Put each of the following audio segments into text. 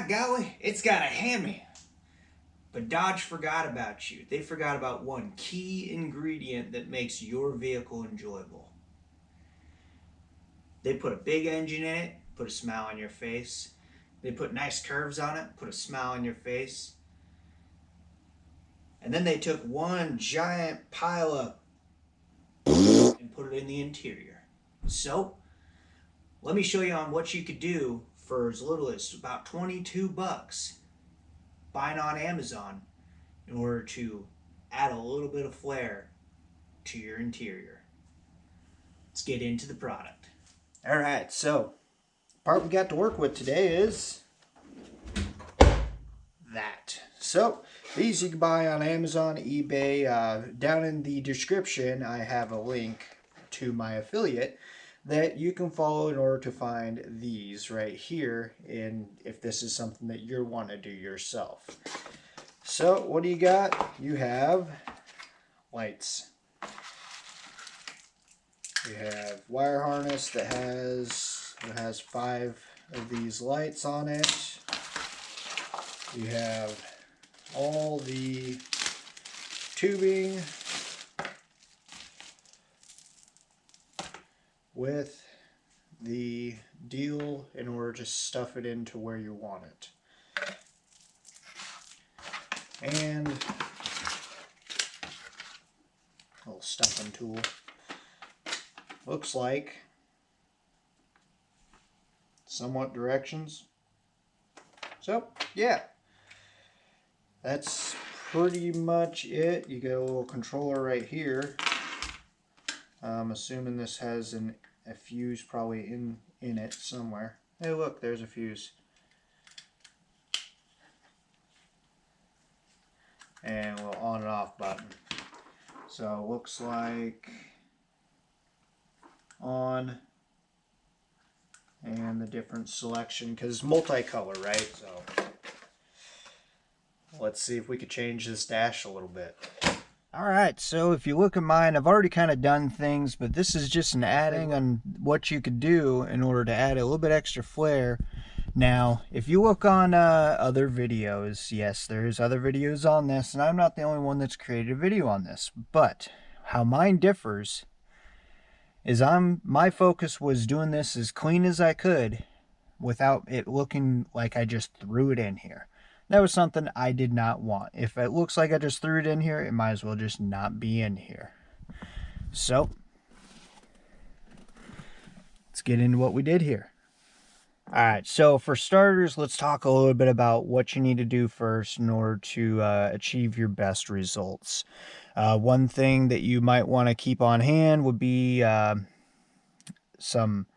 golly, it's got a hammy. But Dodge forgot about you. They forgot about one key ingredient that makes your vehicle enjoyable. They put a big engine in it, put a smile on your face. They put nice curves on it, put a smile on your face. And then they took one giant pile of and put it in the interior. So, let me show you on what you could do for as little as about 22 bucks buying on Amazon in order to add a little bit of flair to your interior. Let's get into the product. Alright, so the part we got to work with today is that. So these you can buy on Amazon, eBay. Down in the description I have a link to my affiliate that you can follow in order to find these right here, and if this is something that you want to do yourself. So what do you got? You have lights. You have wire harness that has 5 of these lights on it. You have all the tubing with the deal in order to stuff it into where you want it. And a little stuffing tool. Looks like somewhat directions. So yeah, that's pretty much it. You get a little controller right here. I'm assuming this has a fuse probably in it somewhere. Hey look, there's a fuse. And a little on and off button. So it looks like on, and the different selection, because it's multicolor, right? So let's see if we could change this dash a little bit. Alright, so if you look at mine, I've already kind of done things, but this is just an adding on what you could do in order to add a little bit extra flair. Now, if you look on other videos, yes, there's other videos on this, and I'm not the only one that's created a video on this, but how mine differs is my focus was doing this as clean as I could without it looking like I just threw it in here. That was something I did not want. If it looks like I just threw it in here, it might as well just not be in here. So, let's get into what we did here. Alright, so for starters, let's talk a little bit about what you need to do first in order to achieve your best results. One thing that you might want to keep on hand would be some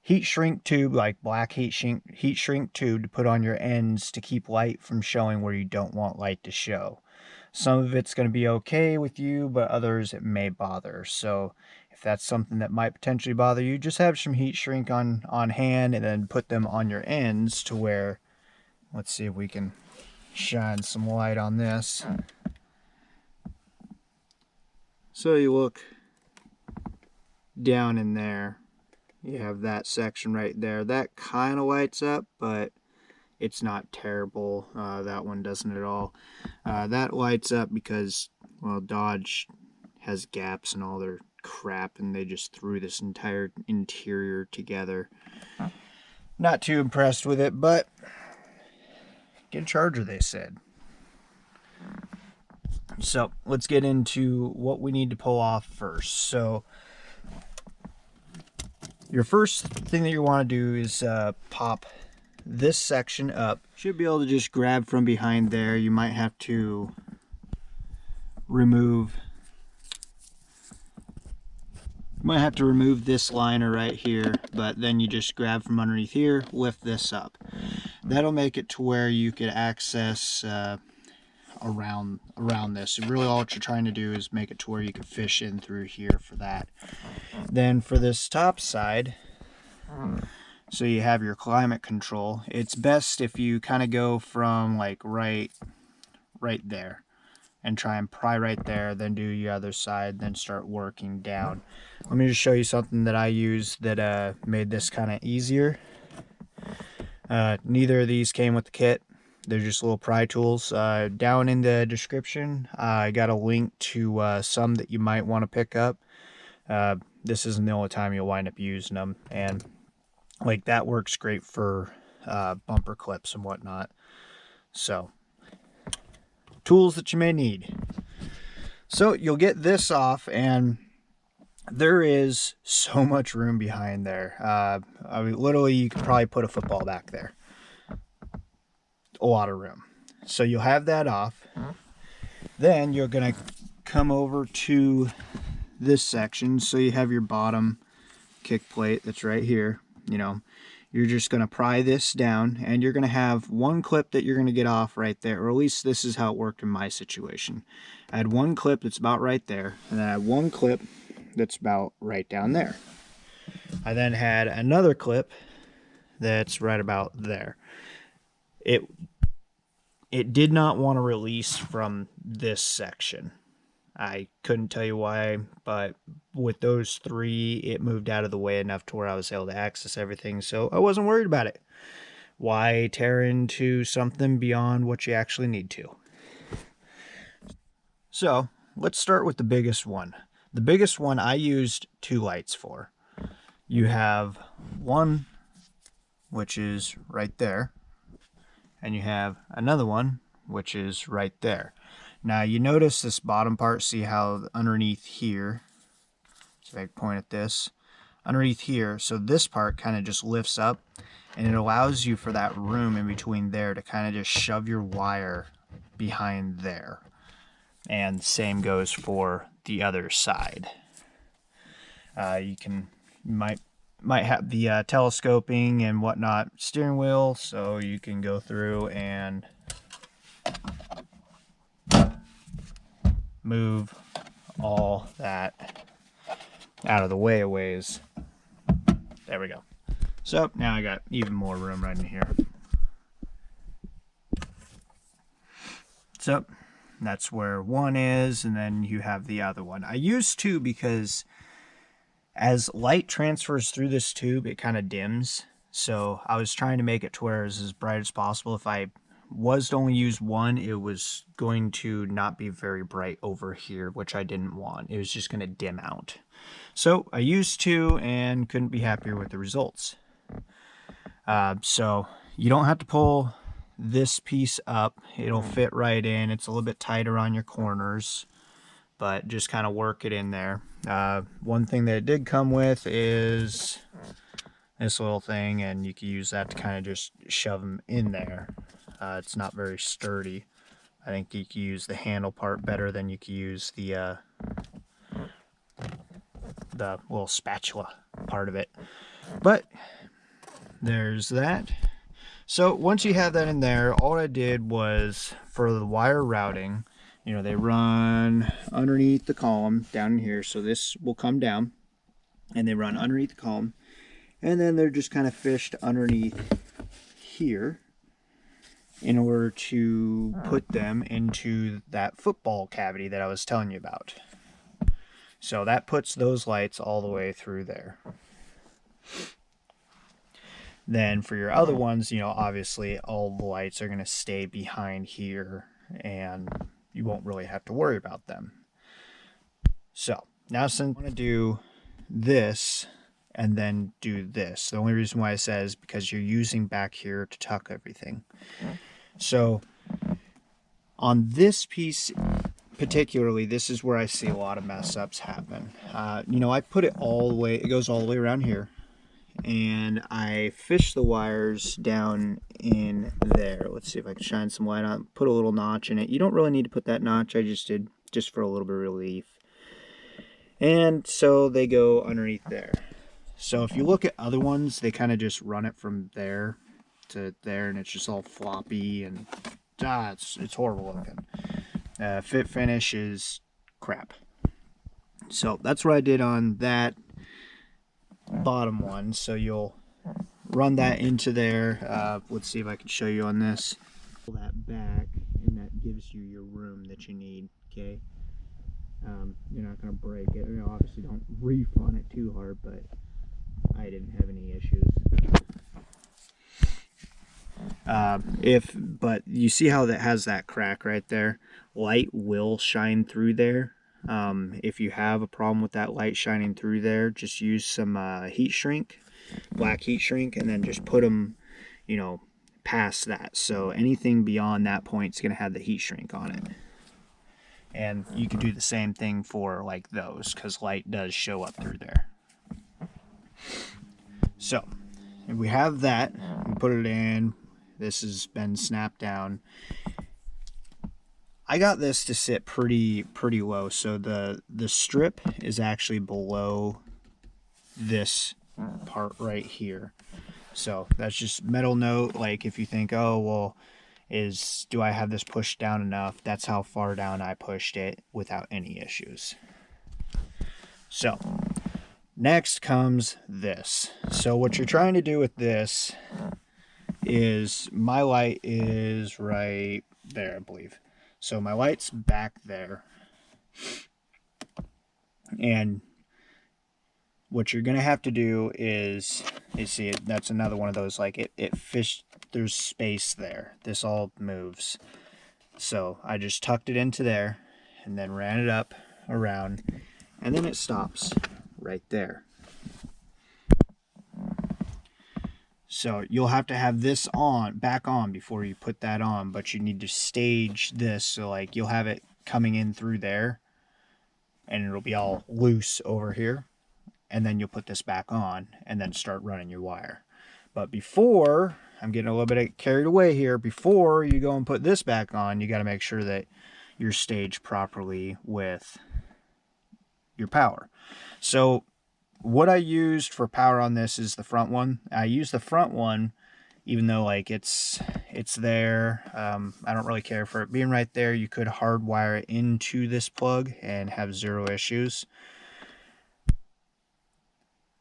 heat shrink tube, like black heat shrink tube to put on your ends to keep light from showing where you don't want light to show. Some of it's going to be okay with you, but others it may bother. So if that's something that might potentially bother you, just have some heat shrink on hand and then put them on your ends to where, let's see if we can shine some light on this. So you look down in there. You have that section right there. That kind of lights up, but it's not terrible. That one doesn't at all. That lights up because, well, Dodge has gaps in all their crap, and they just threw this entire interior together. Not too impressed with it, but get a charger, they said. So let's get into what we need to pull off first. So your first thing that you want to do is pop this section up. Should be able to just grab from behind there. You might have to remove this liner right here, but then you just grab from underneath here, lift this up. That'll make it to where you could access around this. Really all what you're trying to do is make it to where you can fish in through here for that. Then for this top side, so you have your climate control, it's best if you kind of go from like right there and try and pry right there, then do your other side, then start working down. Let me just show you something that I use that made this kind of easier. Neither of these came with the kit. They're just little pry tools. Down in the description, I got a link to some that you might want to pick up. This isn't the only time you'll wind up using them, and like that works great for bumper clips and whatnot. So, tools that you may need. So you'll get this off, and there is so much room behind there. I mean, literally, you could probably put a football back there. A lot of room. So you'll have that off. Then you're gonna come over to this section. So you have your bottom kick plate that's right here. You know, you're just gonna pry this down, and you're gonna have one clip that you're gonna get off right there, or at least this is how it worked in my situation. I had one clip that's about right there, and then I had one clip that's about right down there. I then had another clip that's right about there. It did not want to release from this section. I couldn't tell you why, but with those three, it moved out of the way enough to where I was able to access everything, so I wasn't worried about it. Why tear into something beyond what you actually need to? So, let's start with the biggest one. The biggest one I used 2 lights for. You have one, which is right there, and you have another one, which is right there. Now you notice this bottom part, see how underneath here, so if I point at this, underneath here, so this part kind of just lifts up, and it allows you for that room in between there to kind of just shove your wire behind there. And same goes for the other side. You might have the telescoping and whatnot steering wheel, so you can go through and move all that out of the way a ways. There we go. So now I got even more room right in here. So that's where one is, and then you have the other one. I use 2 because as light transfers through this tube, it kind of dims. So I was trying to make it to where it's as bright as possible. If I was to only use one, it was going to not be very bright over here, which I didn't want. It was just going to dim out. So I used 2 and couldn't be happier with the results. So you don't have to pull this piece up. It'll fit right in. It's a little bit tighter on your corners, but just kind of work it in there. One thing that it did come with is this little thing, and you can use that to kind of just shove them in there. It's not very sturdy. I think you can use the handle part better than you can use the little spatula part of it. But there's that. So once you have that in there, all I did was for the wire routing, you know, they run underneath the column down in here. So this will come down and they run underneath the column, and then they're just kind of fished underneath here in order to put them into that football cavity that I was telling you about. So that puts those lights all the way through there. Then for your other ones, you know, obviously all the lights are going to stay behind here and you won't really have to worry about them. So now since I want to do this and then do this, the only reason why I say is because you're using back here to tuck everything. So on this piece particularly, this is where I see a lot of mess ups happen. You know, I put it all the way, it goes all the way around here, and I fish the wires down in there. Let's see if I can shine some light on, put a little notch in it. You don't really need to put that notch, I just did just for a little bit of relief. And so they go underneath there. So if you look at other ones, they kind of just run it from there to there, and it's just all floppy and it's horrible looking. Fit finish is crap. So that's what I did on that bottom one. So you'll run that into there. Let's see if I can show you on this. Pull that back, and that gives you your room that you need. Okay. You're not going to break it. You know, obviously don't reef on it too hard, but I didn't have any issues. But you see how that has that crack right there? Light will shine through there. If you have a problem with that light shining through there, just use some heat shrink, black heat shrink, and then just put them, past that. So anything beyond that point is going to have the heat shrink on it. And you can do the same thing for like those, because light does show up through there. So if we have that, we put it in. This has been snapped down. I got this to sit pretty low, so the strip is actually below this part right here. So that's just metal note. Like if you think, oh well, do I have this pushed down enough? That's how far down I pushed it without any issues. So next comes this. So what you're trying to do with this is, my light is right there, I believe. So my light's back there. And what you're going to have to do is, you see, that's another one of those, like there's space there. This all moves. So I just tucked it into there and then ran it up around, and then it stops right there. So you'll have to have this back on before you put that on, but you need to stage this. So like you'll have it coming in through there and it'll be all loose over here. And then you'll put this back on and then start running your wire. But before, I'm getting a little bit carried away here, before you go and put this back on, you got to make sure that you're staged properly with your power. So what I used for power on this is the front one. I use the front one, even though like it's there. I don't really care for it being right there. You could hardwire it into this plug and have zero issues.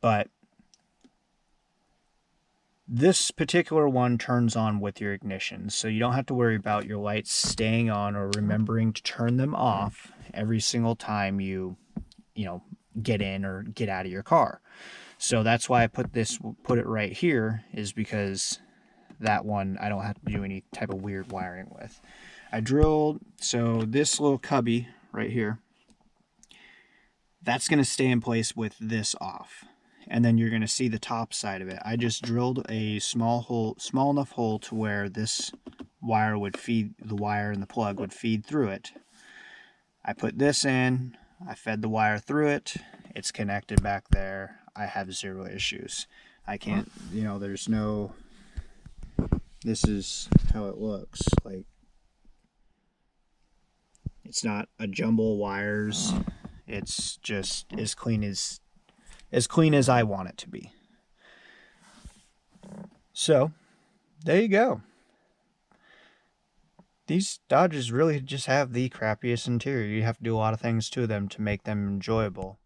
But this particular one turns on with your ignition, so you don't have to worry about your lights staying on or remembering to turn them off every single time you get in or get out of your car. So that's why I put it right here, is because that one I don't have to do any type of weird wiring with. I drilled, so this little cubby right here, that's going to stay in place with this off. And then you're going to see the top side of it. I just drilled a small enough hole to where this wire would feed, the wire and the plug would feed through it. I put this in, I fed the wire through it, it's connected back there. I have zero issues. I can't, there's no, this is how it looks. Like, it's not a jumble of wires. It's just as clean as I want it to be. So, there you go. These Dodges really just have the crappiest interior. You have to do a lot of things to them to make them enjoyable.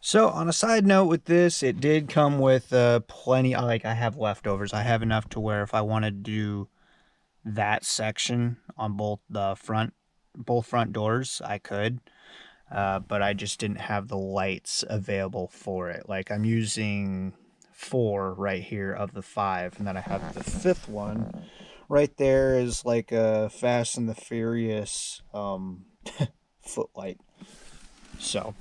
So, on a side note with this, it did come with plenty, like I have leftovers. I have enough to where if I wanted to do that section on both front doors, I could. But I just didn't have the lights available for it. Like, I'm using 4 right here of the 5, and then I have the 5th one right there is like a Fast and the Furious footlight. So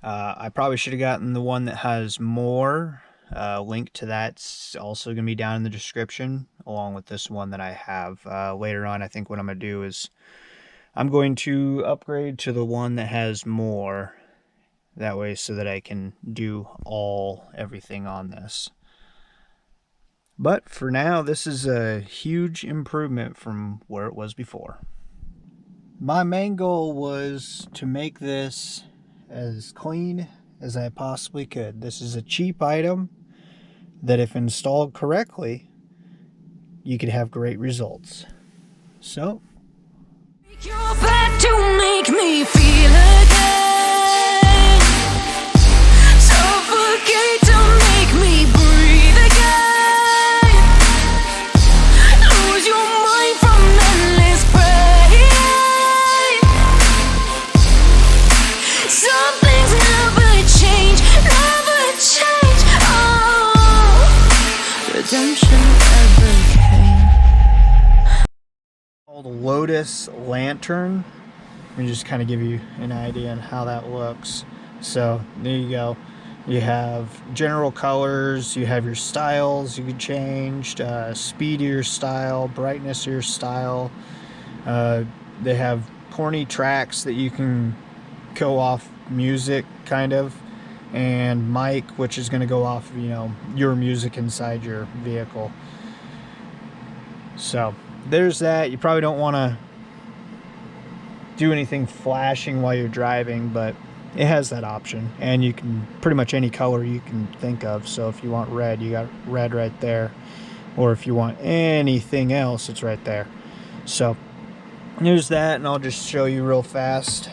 I probably should have gotten the one that has more. Link to that's also going to be down in the description, along with this one that I have. Later on, I think what I'm going to do is I'm going to upgrade to the one that has more, that way so that I can do everything on this. But for now, this is a huge improvement from where it was before. My main goal was to make this as clean as I possibly could. This is a cheap item that, if installed correctly, you could have great results. So, you're back to make me feel again. Suffocate to make me breathe again. Lose your mind from endless pain. Some things never change, never change. Oh, ever came. Called Lotus Lantern. Let me just kind of give you an idea on how that looks. So there you go. You have general colors, you have your styles you can change, speed of your style, brightness of your style. Uh, they have corny tracks that you can go off music, kind of, and mic, which is going to go off, your music inside your vehicle. So there's that. You probably don't want to do anything flashing while you're driving, but it has that option, and you can pretty much any color you can think of. So if you want red, you got red right there, or if you want anything else, it's right there. So there's that, and I'll just show you real fast.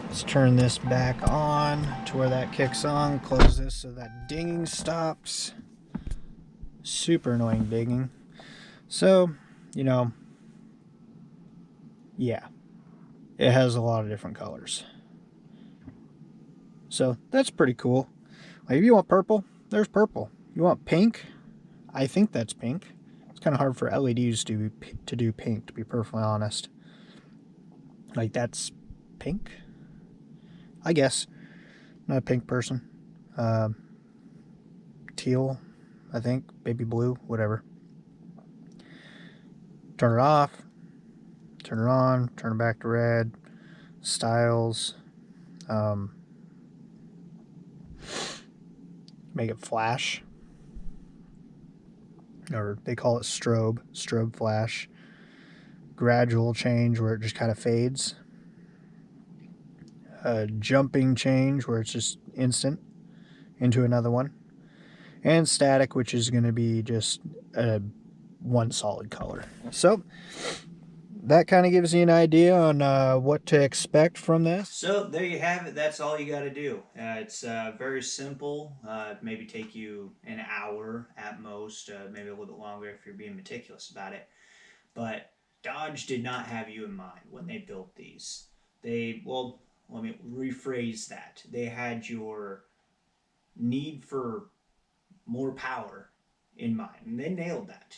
Let's turn this back on to where that kicks on. Close this so that dinging stops. Super annoying dinging. So, yeah, it has a lot of different colors. So that's pretty cool. Like if you want purple, there's purple. You want pink? I think that's pink. It's kind of hard for LEDs to do pink, to be perfectly honest. Like that's pink, I guess. Not a pink person. Teal, I think, baby blue, whatever. Turn it off. Turn it on. Turn it back to red. Styles. Make it flash, or they call it strobe flash. Gradual change where it just kind of fades. Jumping change where it's just instant into another one. And static, which is going to be just one solid color. So that kind of gives you an idea on what to expect from this. So there you have it. That's all you got to do. It's very simple. Maybe take you an hour at most, maybe a little bit longer if you're being meticulous about it. But Dodge did not have you in mind when they built these. Well, let me rephrase that. They had your need for more power in mind, and they nailed that.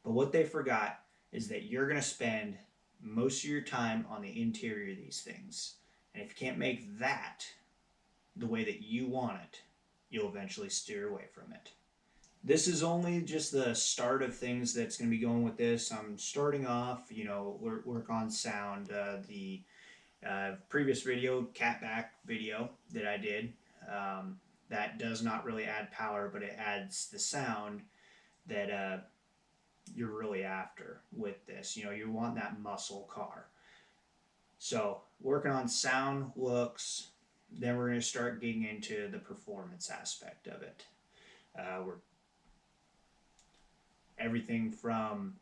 But what they forgot is that you're going to spend most of your time on the interior of these things. And if you can't make that the way that you want it, you'll eventually steer away from it. This is only just the start of things that's going to be going with this. I'm starting off, work on sound. The previous video, catback video that I did, that does not really add power, but it adds the sound that you're really after with this. You want that muscle car. So working on sound, looks, then we're going to start getting into the performance aspect of it. We're everything from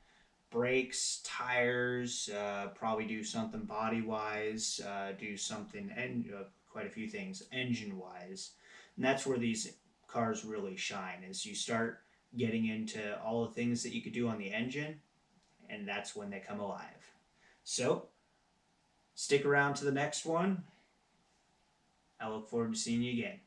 brakes, tires, probably do something body wise, do something, and quite a few things engine wise. And that's where these cars really shine, is you start getting into all the things that you could do on the engine, and that's when they come alive. So stick around to the next one. I look forward to seeing you again.